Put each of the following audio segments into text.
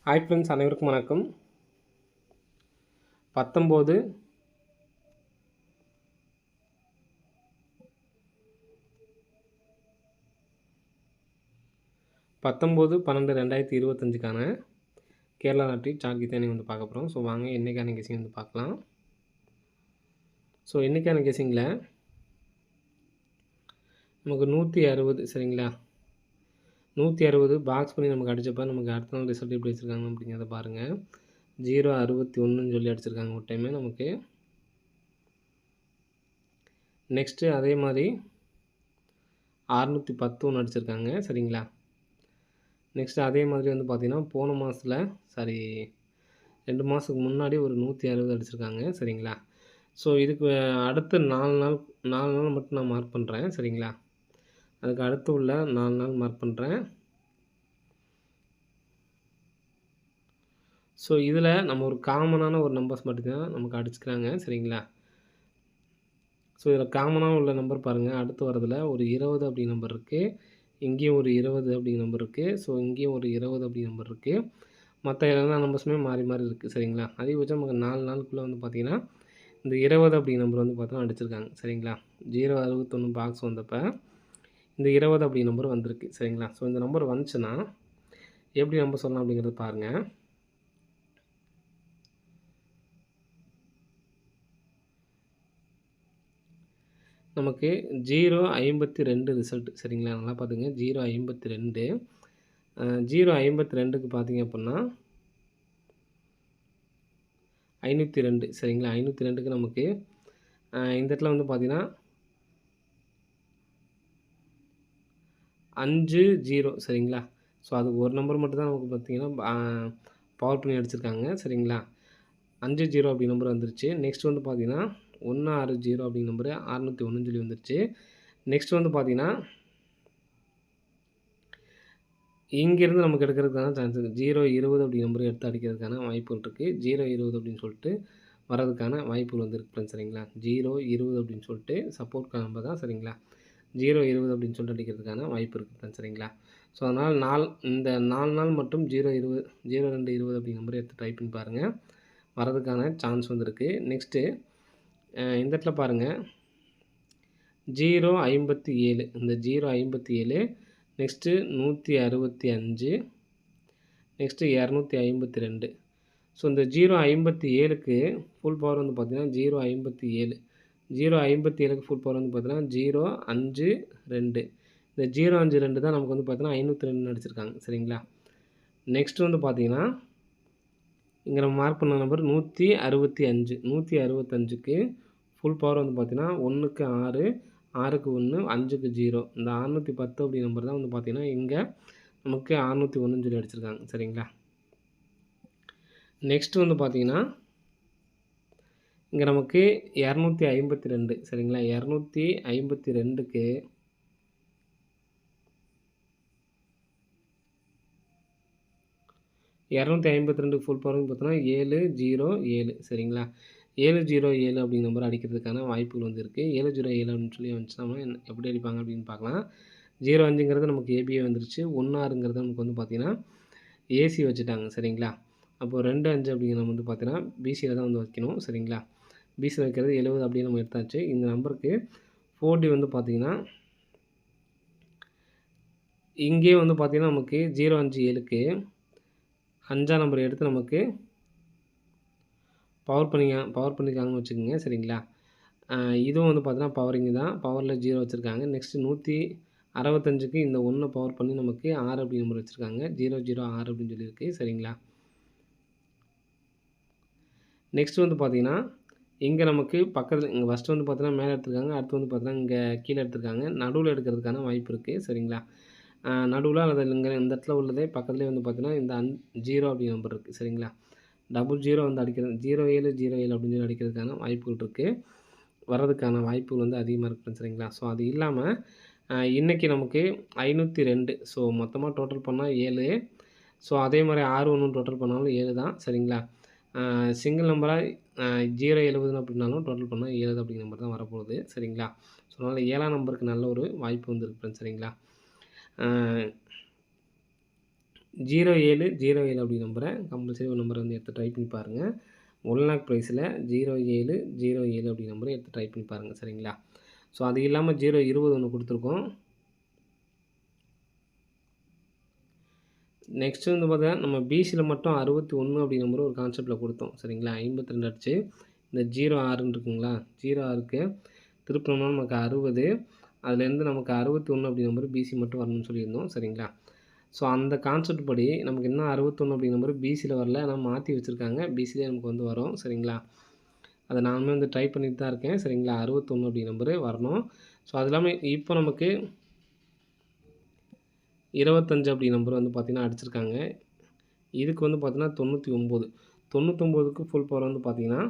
Hi friends, அனைவருக்கும் வணக்கம். 19 12/2025க்கான Kerala lottery chart கீதை வந்து பார்க்க போகிறோம். ஸோ வாங்க இன்றைக்கான கெஸிங் வந்து பார்க்கலாம். ஸோ இன்றைக்கான கெஸிங்கில் நமக்கு 160 சரிங்களா, 160 பாக்ஸ் பண்ணி நமக்கு அடித்தப்போ நமக்கு அடுத்த நாள் ரிசல்ட் எப்படி வச்சுருக்காங்க அப்படிங்கிறத பாருங்கள். 061ன்னு சொல்லி அடிச்சிருக்காங்க ஒரு டைமு நமக்கு. நெக்ஸ்ட்டு அதே மாதிரி 610 ஒன்று அடிச்சிருக்காங்க சரிங்களா. நெக்ஸ்ட்டு அதே மாதிரி வந்து பார்த்திங்கன்னா போன மாதத்தில் 2 மாதத்துக்கு முன்னாடி ஒரு 160 அடிச்சிருக்காங்க சரிங்களா. ஸோ இதுக்கு அடுத்து 4 நாள் மட்டும் நான் மார்க் பண்ணுறேன் சரிங்களா. அதுக்கு அடுத்து உள்ள 4 நாள் மார்க் பண்ணுறேன். ஸோ இதில் நம்ம ஒரு காமனான ஒரு நம்பர்ஸ் மட்டும்தான் நமக்கு அடிச்சுக்கிறாங்க சரிங்களா. ஸோ இதில் காமனாக உள்ள நம்பர் பாருங்கள். அடுத்து வரதில் ஒரு 20 அப்படி நம்பர் இருக்குது, இங்கேயும் ஒரு 20 அப்படிங்கிற நம்பர் இருக்குது, ஸோ இங்கேயும் ஒரு 20 அப்படிங்கிற நம்பர் இருக்குது. மற்ற எல்லா நம்பர்ஸுமே மாறி மாறி இருக்குது சரிங்களா. அதிகபட்சம் நமக்கு 4 நாளுக்குள்ளே வந்து பார்த்திங்கன்னா இந்த 20 அப்படிங்கிற நம்பர் வந்து பார்த்தோன்னா அடிச்சிருக்காங்க சரிங்களா. 061 பாக்ஸ் வந்தப்போ இந்த 20 அப்படி நம்பர் வந்திருக்கு சரிங்களா. ஸோ இந்த நம்பர் வந்துச்சுன்னா எப்படி நம்பர் சொல்லலாம் அப்படிங்கிறது பாருங்கள். நமக்கு 052 ரிசல்ட் சரிங்களா. நல்லா பார்த்துங்க, 052 052க்கு பார்த்திங்க அப்படின்னா 502 சரிங்களா. 502க்கு நமக்கு இந்த இடத்துல வந்து பார்த்திங்கன்னா 50 சரிங்களா. ஸோ அதுக்கு ஒரு நம்பர் மட்டும் தான் நமக்கு பார்த்திங்கன்னா பவர் பண்ணி அடிச்சிருக்காங்க சரிங்களா. 50 அப்படி நம்பர் வந்துருச்சு. நெக்ஸ்ட் வந்து பார்த்திங்கன்னா 160 அப்படிங்கிற நம்பரு 601 சொல்லி வந்துருச்சு. நெக்ஸ்ட் வந்து பார்த்திங்கன்னா இங்கேருந்து நமக்கு எடுக்கிறதுக்கான சான்ஸ் இருக்குது. 020 அப்படி நம்பர் எடுத்து அடிக்கிறதுக்கான வாய்ப்புகள் இருக்குது. 020 அப்படின்னு சொல்லிட்டு வரதுக்கான வாய்ப்புகள் வந்து இருக்குது சரிங்களா. 020 அப்படின்னு சொல்லிட்டு சப்போர்ட் நம்பர் தான் சரிங்களா. 020 அப்படின்னு சொல்லிட்டு அடிக்கிறதுக்கான வாய்ப்பு இருக்குது சரிங்களா. ஸோ அதனால் இந்த 4 நாள் மட்டும் 020 0220 அப்படிங்கிற நம்பர் எடுத்து ட்ரை பண்ணி பாருங்கள், வரதுக்கான சான்ஸ் வந்துருக்கு. நெக்ஸ்ட்டு இந்த இடத்துல பாருங்கள் 057 இந்த 057 நெக்ஸ்ட்டு 165 நெக்ஸ்ட்டு 252. ஸோ இந்த 057க்கு ஃபுல் பவர் வந்து பார்த்திங்கன்னா 057 057க்கு ஃபுல் பவர் வந்து பார்த்திங்கன்னா 052. இந்த 052 தான் நமக்கு வந்து பார்த்திங்கன்னா 502 அடிச்சிருக்காங்க சரிங்களா. நெக்ஸ்ட்டு வந்து பார்த்திங்கன்னா இங்கே நம்ம மார்க் பண்ண நம்பர் 165 165க்கு ஃபுல் பவர் வந்து பார்த்திங்கன்னா 1க்கு 6 6க்கு 1 5க்கு 0. இந்த 610 அப்படி நம்பர் தான் வந்து பார்த்திங்கன்னா இங்கே நமக்கு 601 சொல்லி அடிச்சிருக்காங்க சரிங்களா. நெக்ஸ்ட்டு வந்து பார்த்திங்கன்னா இங்கே நமக்கு 252 சரிங்களா. 252க்கு ஃபுல் பவர் வந்து பார்த்தோன்னா 707 சரிங்களா. 707 அப்படிங்கிற நம்பர் அடிக்கிறதுக்கான வாய்ப்புகள் வந்து இருக்குது. 707 அப்படின்னு சொல்லி வந்துச்சுன்னா எப்படி அடிப்பாங்க அப்படின்னு பார்க்கலாம். 05ங்கிறது நமக்கு ஏபிஏ வந்துருச்சு. 16ங்கிறது நமக்கு வந்து பார்த்திங்கன்னா ஏசி வச்சுட்டாங்க சரிங்களா. அப்போது 25 அப்படிங்கிற நம்ம வந்து பார்த்தீங்கன்னா பிசியில் தான் வந்து வைக்கணும் சரிங்களா. பிசியில் வைக்கிறது 70 அப்படின்னு நம்ம எடுத்தாச்சு. இந்த நம்பருக்கு 4D வந்து பார்த்திங்கன்னா இங்கே வந்து பார்த்திங்கன்னா நமக்கு 057க்கு 5ஆம் நம்பர் எடுத்து நமக்கு பவர் பண்ணிக்காங்கன்னு வச்சுக்கோங்க சரிங்களா. இதுவும் வந்து பார்த்தீங்கன்னா பவரிங்கு தான், பவரில் 0 வச்சுருக்காங்க. நெக்ஸ்ட்டு 165க்கு இந்த 1 பவர் பண்ணி நமக்கு 6 அப்படி நம்பர் வச்சுருக்காங்க. 006 அப்படின்னு சொல்லியிருக்கு சரிங்களா. நெக்ஸ்ட் வந்து பார்த்திங்கன்னா இங்கே நமக்கு பக்கத்தில் இங்கே ஃபஸ்ட்டு வந்து பார்த்தீங்கன்னா மேலே எடுத்துருக்காங்க, அடுத்து வந்து பார்த்தீங்கன்னா இங்கே கீழே எடுத்துருக்காங்க. நடுவில் எடுக்கிறதுக்கான வாய்ப்பு இருக்குது சரிங்களா. நடுவில் அல்லது இங்கே இந்த இடத்துல உள்ளதே பக்கத்துலேயே வந்து பார்த்தீங்கன்னா இந்த 0 அப்படி நம்பர் இருக்குது சரிங்களா. 00 வந்து அடிக்கிறது 0707 அப்படின்னு சொல்லி அடிக்கிறதுக்கான வாய்ப்புகள் இருக்குது, வர்றதுக்கான வாய்ப்புகள் வந்து அதிகமாக இருக்குது சரிங்களா. ஸோ அது இல்லாமல் இன்றைக்கி நமக்கு 502. ஸோ மொத்தமாக டோட்டல் பண்ணால் 7. ஸோ அதே மாதிரி 61 டோட்டல் பண்ணாலும் 7 தான் சரிங்களா. சிங்கிள் நம்பராக 070 அப்படின்னாலும் டோட்டல் பண்ணால் 7 அப்படிங்கிற நம்பர் தான் வரப்போகுது சரிங்களா. ஸோ அதனால் 7ஆம் நம்பருக்கு நல்ல ஒரு வாய்ப்பு வந்துருக்கு சரிங்களா. 0707 அப்படி நம்பரை கம்பல்சரி ஒரு நம்பரை வந்து எடுத்து ட்ரை பண்ணி பாருங்கள். 1 லேக் ப்ரைஸில் 0707 அப்படி நம்பரை எடுத்து ட்ரை பண்ணி பாருங்கள். சரிங்களா? ஸோ அது இல்லாமல் 020 ஒன்று கொடுத்துருக்கோம். நெக்ஸ்ட்டு வந்து பார்த்தா நம்ம பிசியில் மட்டும் 61 அப்படி நம்பர் ஒரு கான்செப்ட்டில் கொடுத்தோம். சரிங்களா? 52 அடிச்சு இந்த 06ன்னு இருக்குங்களா? 06க்கு திருப்பினோம்னா நமக்கு 60, அதுலேருந்து நமக்கு 61 அப்படி நம்பர் பிசி மட்டும் வரணும்னு சொல்லியிருந்தோம். சரிங்களா? ஸோ அந்த கான்செப்ட் படி நமக்கு இன்னும் 61 அப்படி நம்பர் பிசியில் வரல. ஆனால் மாற்றி வச்சுருக்காங்க. பிசிலே நமக்கு வந்து வரும். சரிங்களா? அதை நானுமே வந்து ட்ரை பண்ணிட்டு தான் இருக்கேன். சரிங்களா? 61 அப்படி நம்பரு வரணும். ஸோ அது இல்லாமல் இப்போ நமக்கு 25 அப்படி நம்பர் வந்து பார்த்திங்கன்னா அடிச்சிருக்காங்க. இதுக்கு வந்து பார்த்தீங்கன்னா 99. 99க்கு ஃபுல் பவர் வந்து பார்த்தீங்கன்னா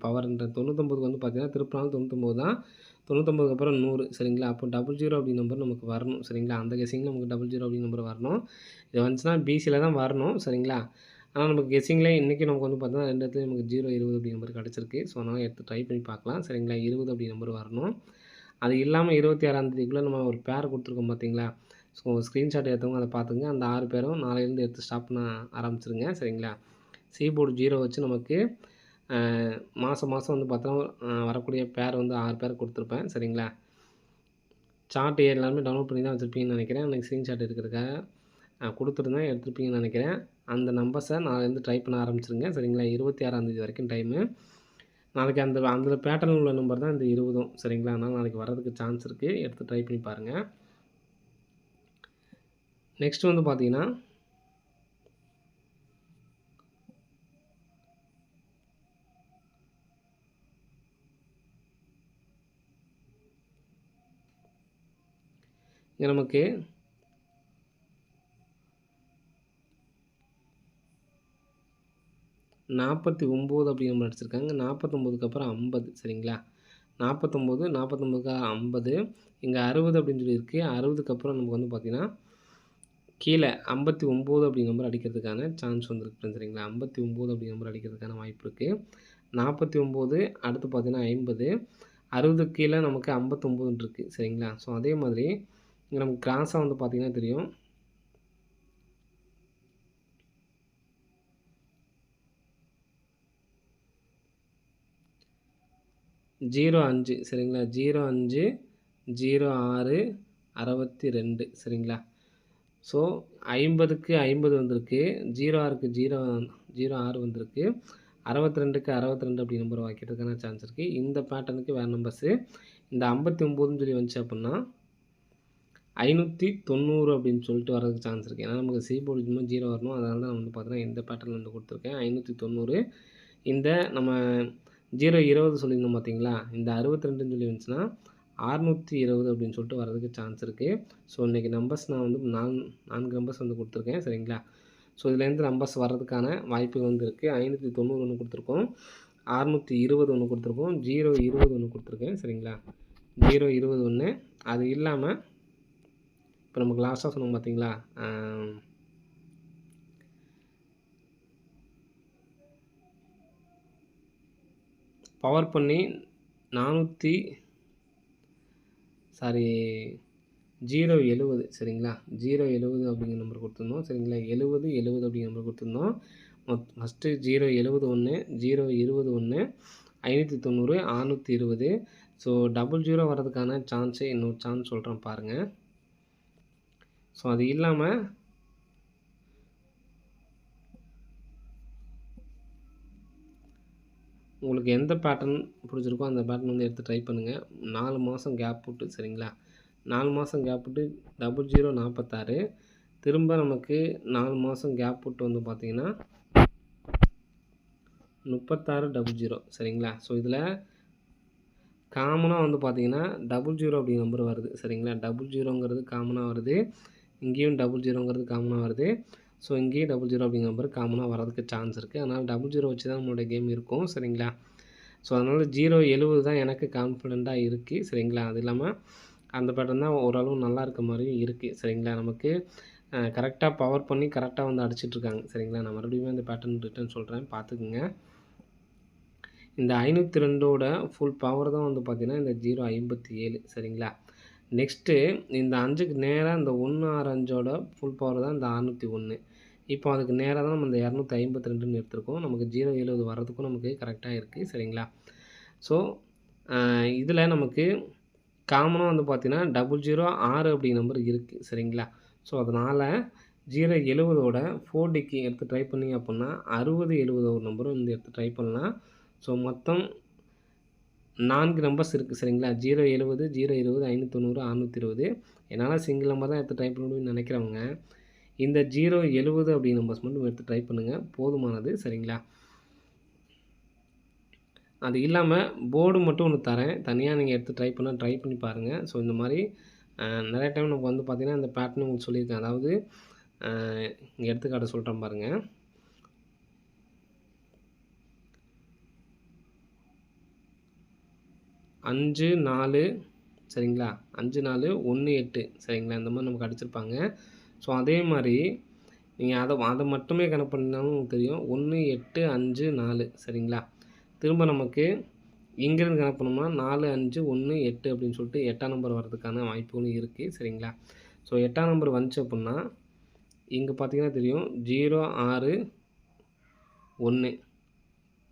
பவர்ன்ற 99க்கு வந்து பார்த்தீங்கன்னா திருப்பினாலும் 99 தான். 99க்கு அப்புறம் 100. சரிங்களா? அப்போ 00 அப்படி நம்பர் நமக்கு வரணும். சரிங்களா? அந்த கெஸ்ஸிங்கில் நமக்கு 00 அப்படி நம்பர் வரணும். இது வந்துச்சுன்னா பிசியில் தான் வரணும். சரிங்களா? ஆனால் நமக்கு கெஸ்ஸிங்கில் இன்றைக்கி நமக்கு வந்து பார்த்தீங்கன்னா 2 இடத்துலையும் நமக்கு 020 அப்படி நம்பர் கிடச்சிருக்கு. ஸோ அதனால் எடுத்து ட்ரை பண்ணி பார்க்கலாம். சரிங்களா? 20 அப்படி நம்பர் வரணும். அது இல்லாமல் 26ஆம் தேதிக்குள்ளே நம்ம ஒரு பேர் கொடுத்துருக்கோம் பார்த்தீங்களா? ஸோ ஸ்க்ரீன்ஷாட் எடுத்தவங்க அதை பார்த்துங்க. அந்த 6 பேரும் நாளையிலேருந்து எடுத்து ஸ்டார்ட் பண்ண ஆரம்பிச்சிருங்க. சரிங்களா? சீபோர்டு 0 வச்சு நமக்கு மாதம் வந்து பார்த்தோன்னா வரக்கூடிய பேர் வந்து 6 பேர் கொடுத்துருப்பேன். சரிங்களா? சார்ட் எல்லாமே டவுன்லோட் பண்ணி தான் வச்சுருப்பீங்கன்னு நினைக்கிறேன். அன்றைக்கி ஸ்க்ரீன்ஷாட் எடுக்கிறதுக்காக கொடுத்துருந்தேன், எடுத்துருப்பீங்கன்னு நினைக்கிறேன். அந்த நம்பர்ஸை நாளையிலேருந்து ட்ரை பண்ண ஆரம்பிச்சிருங்க. சரிங்களா? 26ஆம் தேதி வரைக்கும் டைமு. நாளைக்கு அந்த பேட்டர்னில் உள்ள நம்பர் தான் இந்த 20ம். சரிங்களா? அதனால் நாளைக்கு வர்றதுக்கு சான்ஸ் இருக்குது. எடுத்து ட்ரை பண்ணி பாருங்கள். நெக்ஸ்ட் வந்து பார்த்தீங்கன்னா இங்கே நமக்கு 49 அப்படி நம்பர் அடிச்சிருக்காங்க. 49க்கு அப்புறம் 50. சரிங்களா? 49, 49க்கு 50. இங்கே 60 அப்படின்னு சொல்லியிருக்கு. 60க்கு அப்புறம் நமக்கு வந்து பார்த்தீங்கன்னா கீழே 59 அப்படி நம்பர் அடிக்கிறதுக்கான சான்ஸ் வந்துருக்கு. சரிங்களா? 59 அப்படி நம்பர் அடிக்கிறதுக்கான வாய்ப்பு இருக்குது. 49 அடுத்து பார்த்தீங்கன்னா 50, 60க்கு கீழே நமக்கு 59 இருக்குது. சரிங்களா? ஸோ அதே மாதிரி இங்கே நமக்கு கிராஸாக வந்து பார்த்தீங்கன்னா தெரியும். ஜீரோ 5. சரிங்களா? 05, 06, 62. சரிங்களா? ஸோ 50க்கு 50 வந்திருக்கு. 06க்கு 06 வந்திருக்கு. 62க்கு 62 அப்படி நம்பர் வைக்கிறதுக்கான சான்ஸ் இருக்குது. இந்த பேட்டர்னுக்கு வேறு நம்பர்ஸு. இந்த 59ன்னு சொல்லி வந்துச்சு அப்படின்னா 590 அப்படின்னு சொல்லிட்டு வரதுக்கு சான்ஸ் இருக்குது. ஏன்னா நமக்கு சீபோர்டு சும்மா 0 வரணும். அதனால தான் வந்து பார்த்தீங்கன்னா இந்த பேட்டர்னில் வந்து கொடுத்துருக்கேன். 590. இந்த நம்ம 020 சொல்லியிருந்தோம் பார்த்தீங்களா? இந்த 62ன்னு சொல்லி வந்துச்சுன்னா 620 அப்படின்னு சொல்லிட்டு வரதுக்கு சான்ஸ் இருக்குது. ஸோ இன்றைக்கி நம்பர்ஸ் நான் வந்து 4 நம்பர்ஸ் வந்து கொடுத்துருக்கேன். சரிங்களா? ஸோ இதுலேருந்து நம்பர்ஸ் வர்றதுக்கான வாய்ப்பு வந்து இருக்குது. 590 ஒன்று கொடுத்துருக்கோம், 620 ஒன்று கொடுத்துருக்கோம், 020 ஒன்று கொடுத்துருக்கேன். சரிங்களா? 020 ஒன்று. அது இல்லாமல் இப்போ நமக்கு லாஸ்ட்டாக சொன்னோம் பார்த்தீங்களா? பவர் பண்ணி 070. சரிங்களா? 070 அப்படிங்கிற நம்பர் கொடுத்துருந்தோம். சரிங்களா? 70 அப்படிங்கிற நம்பர் கொடுத்துருந்தோம். ஃபஸ்ட்டு 070 ஒன்று, 020 ஒன்று, 590, 620. ஸோ 00 வர்றதுக்கான சான்ஸு இன்னொரு சான்ஸ் சொல்கிறேன் பாருங்கள். ஸோ அது இல்லாமல் உங்களுக்கு எந்த பேட்டர்ன் பிடிச்சிருக்கோ அந்த பேட்டர்ன் வந்து எடுத்து ட்ரை பண்ணுங்கள். 4 மாதம் கேப் விட்டு. சரிங்களா? 4 மாதம் கேப் விட்டு 0046. திரும்ப நமக்கு 4 மாதம் கேப் விட்டு வந்து பார்த்தீங்கன்னா 3600. சரிங்களா? ஸோ இதில் காமனாக வந்து பார்த்தீங்கன்னா 00 அப்படி நம்பர் வருது. சரிங்களா? 00ங்கிறது காமனாக வருது. இங்கேயும் 00ங்கிறது காமனாக வருது. ஸோ இங்கேயும் 00 அப்படிங்கிற நம்பர் காமனாக வரதுக்கு சான்ஸ் இருக்குது. அதனால் 00 வச்சு தான் நம்மளோட கேம் இருக்கும். சரிங்களா? ஸோ அதனால் 070 தான் எனக்கு கான்ஃபிடெண்ட்டாக இருக்குது. சரிங்களா? அது இல்லாமல் அந்த பேட்டர்ன் தான் ஓரளவு நல்லா இருக்க மாதிரியும் இருக்குது. சரிங்களா? நமக்கு கரெக்டாக பவர் பண்ணி கரெக்டாக வந்து அடிச்சிட்ருக்காங்க. சரிங்களா? நான் மறுபடியும் இந்த பேட்டர்ன் ரிட்டர்ன் சொல்கிறேன், பார்த்துக்குங்க. இந்த 502ஓட ஃபுல் பவர் தான் வந்து பார்த்திங்கன்னா இந்த 057. சரிங்களா? நெக்ஸ்ட்டு இந்த 5க்கு நேரா இந்த 1, 6, 5ஓட ஃபுல் பவர் தான் இந்த 601. இப்போ அதுக்கு நேரா தான் நம்ம இந்த 252ன்னு எடுத்திருக்கோம். நமக்கு 070 வர்றதுக்கும் நமக்கு கரெக்ட்டா இருக்கு. சரிங்களா? ஸோ, இதில நமக்கு காமனா வந்து பார்த்தீங்கன்னா, 006 அப்படிங்கிற நம்பர் இருக்கு. சரிங்களா? ஸோ, அதனால 070ஓட 4டிக்கு எடுத்து ட்ரை பண்ணீங்க அப்புட்ன்னா, 60, 70 ஒரு நம்பரும் வந்து எடுத்து ட்ரை பண்ணலாம். ஸோ, மொத்தம் 4 நம்பர்ஸ் இருக்கு. சரிங்களா? 070, 020, 590, 620. என்னால சிங்கிள் நம்பர் தான் எடுத்து ட்ரை பண்ண முடியும்னு நெனைக்கிறவங்க, இந்த 070 அப்படிங்கிற நம்பர்ஸ் மட்டும் எடுத்து ட்ரை பண்ணுங்க. போதுமானது. சரிங்களா? அது இல்லாம போர்டு மட்டும் ஒண்ணு தரேன். தனியா நீங்க எடுத்து ட்ரை பண்ணா ட்ரை பண்ணி பாருங்க. ஸோ, இந்த மாரி நெறைய டைம் நமக்கு வந்து பார்த்தீங்கன்னா, இந்த பேட்டர்ன் உங்களுக்கு சொல்லியிருக்கேன். அதாவது அ இங்க எடுத்துக்காட்டு சொல்றேன் பாருங்க. 5, 4 சரிங்களா? 5, 4, 1, 8 சரிங்களா? இந்த மாரி நமக்கு அடிச்சிருப்பாங்க. ஸோ, அதே மாரி நீங்க அத மட்டுமே கணக்கு பண்ணீங்கனாலும் உங்களுக்கு தெரியும். 1, 8, 5, 4 சரிங்களா? திரும்ப நமக்கு இங்கேருந்து கணக்கு பண்ணோம்னா 4, 5, 1, 8 அப்படின்னு சொல்லிட்டு 8ஆம் நம்பர் வர்றதுக்கான வாய்ப்புகளும் இருக்கு. சரிங்களா? ஸோ, 8ஆம் நம்பர் வந்துச்சு அப்புட்ன்னா, இங்க பார்த்தீங்கன்னா தெரியும் 0, 6, 1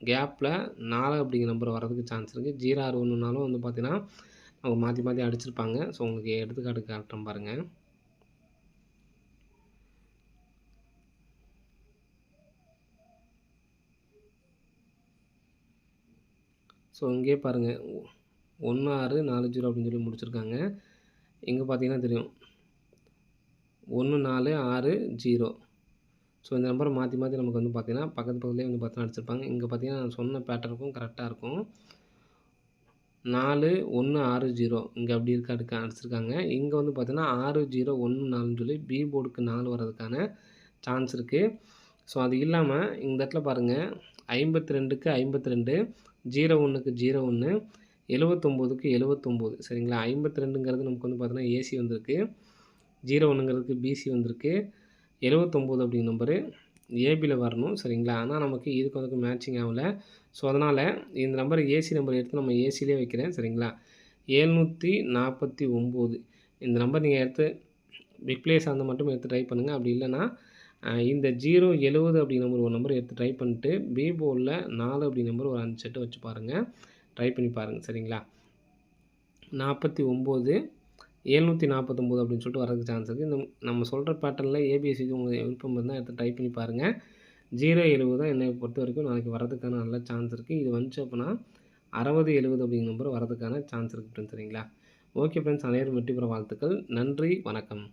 கேப்ல 4 அப்படிங்கிற நம்பர் வர்றதுக்கு சான்ஸ் இருக்கு. 0, 6, 1னாலும் வந்து பார்த்தீங்கன்னா, அவங்க மாத்தி மாத்தி அடிச்சிருப்பாங்க. ஸோ, உங்களுக்கு எடுத்துக்காட்டு காட்டுறேன் பாருங்க. ஸோ, இங்கேயே பாருங்க 1, 6, 4, 0 அப்படின்னு சொல்லி முடிச்சிருக்காங்க. இங்க பார்த்தீங்கன்னா தெரியும். 1, 4, 6, 0. ஸோ, இந்த நம்பர மாத்தி மாத்தி நமக்கு வந்து பார்த்தீங்கன்னா, பக்கத்து பக்கத்துலயே வந்து பார்த்தீங்கன்னா அடிச்சிருப்பாங்க. இங்க பார்த்தீங்கன்னா, நான் சொன்ன பேட்டர்னுக்கும் கரெக்ட்டா இருக்கும். 4, 1, 6, 0 இங்க அப்படி அடிச்சிருக்காங்க. இங்க வந்து பார்த்தீங்கன்னா, 6, 0, 1, 4ன்னு சொல்லி பி போர்டுக்கு 4 வர்றதுக்கான சான்ஸ் இருக்கு. ஸோ, அது இல்லாம இந்த இடத்துல பாருங்க 52க்கு 52, 01க்கு 01, 79க்கு 79 சரிங்களா? 52ங்கிறது நமக்கு வந்து பார்த்தீங்கன்னா, ஏசி வந்திருக்கு. 01ங்கிறதுக்கு பிசி வந்திருக்கு. 79 அப்படிங்கிற நம்பரு ஏபில வரணும். சரிங்களா? ஆனா நமக்கு இதுக்கும் அதுக்கும் மேட்சிங் ஆகல. ஸோ, அதனால இந்த நம்பர் ஏசி நம்பர் எடுத்து நம்ம ஏசிலயே வைக்கிறேன். சரிங்களா? 749 இந்த நம்பர் நீங்க எடுத்து ரிப்ளேஸ் அந்த மட்டும் எடுத்து ட்ரை பண்ணுங்க. அப்படி இல்லன்னா, இந்த 070 அப்படிங்கிற நம்பர் ஒரு நம்பர் எடுத்து ட்ரை பண்ணிட்டு, பி போர்ட்ல 4 அப்படிங்கிற நம்பர் ஒரு 5 செட் வச்சு பாருங்க. ட்ரை பண்ணி பாருங்க. சரிங்களா? 49 749 அப்படின்னு சொல்லிட்டு வரதுக்கு சான்ஸ் இருக்கு. நம்ம சொல்ற பேட்டர்ன்ல ஏபிசிடி உங்களுக்கு விருப்பம் இருந்தா எடுத்து ட்ரை பண்ணி பாருங்க. 070 தான் என்னைய பொறுத்தவரைக்கும் நாளைக்கு வரதுக்கான நல்ல சான்ஸ் இருக்கு. இது வந்துச்சு அப்படின்னா 60, 70 அப்படிங்கிற நம்பர் வரதுக்கான சான்ஸ் இருக்கு ஃப்ரெண்ட்ஸ். சரிங்களா? ஓகே ஃப்ரெண்ட்ஸ், அனைவரும் வெற்றி பெற வாழ்த்துக்கள். நன்றி, வணக்கம்.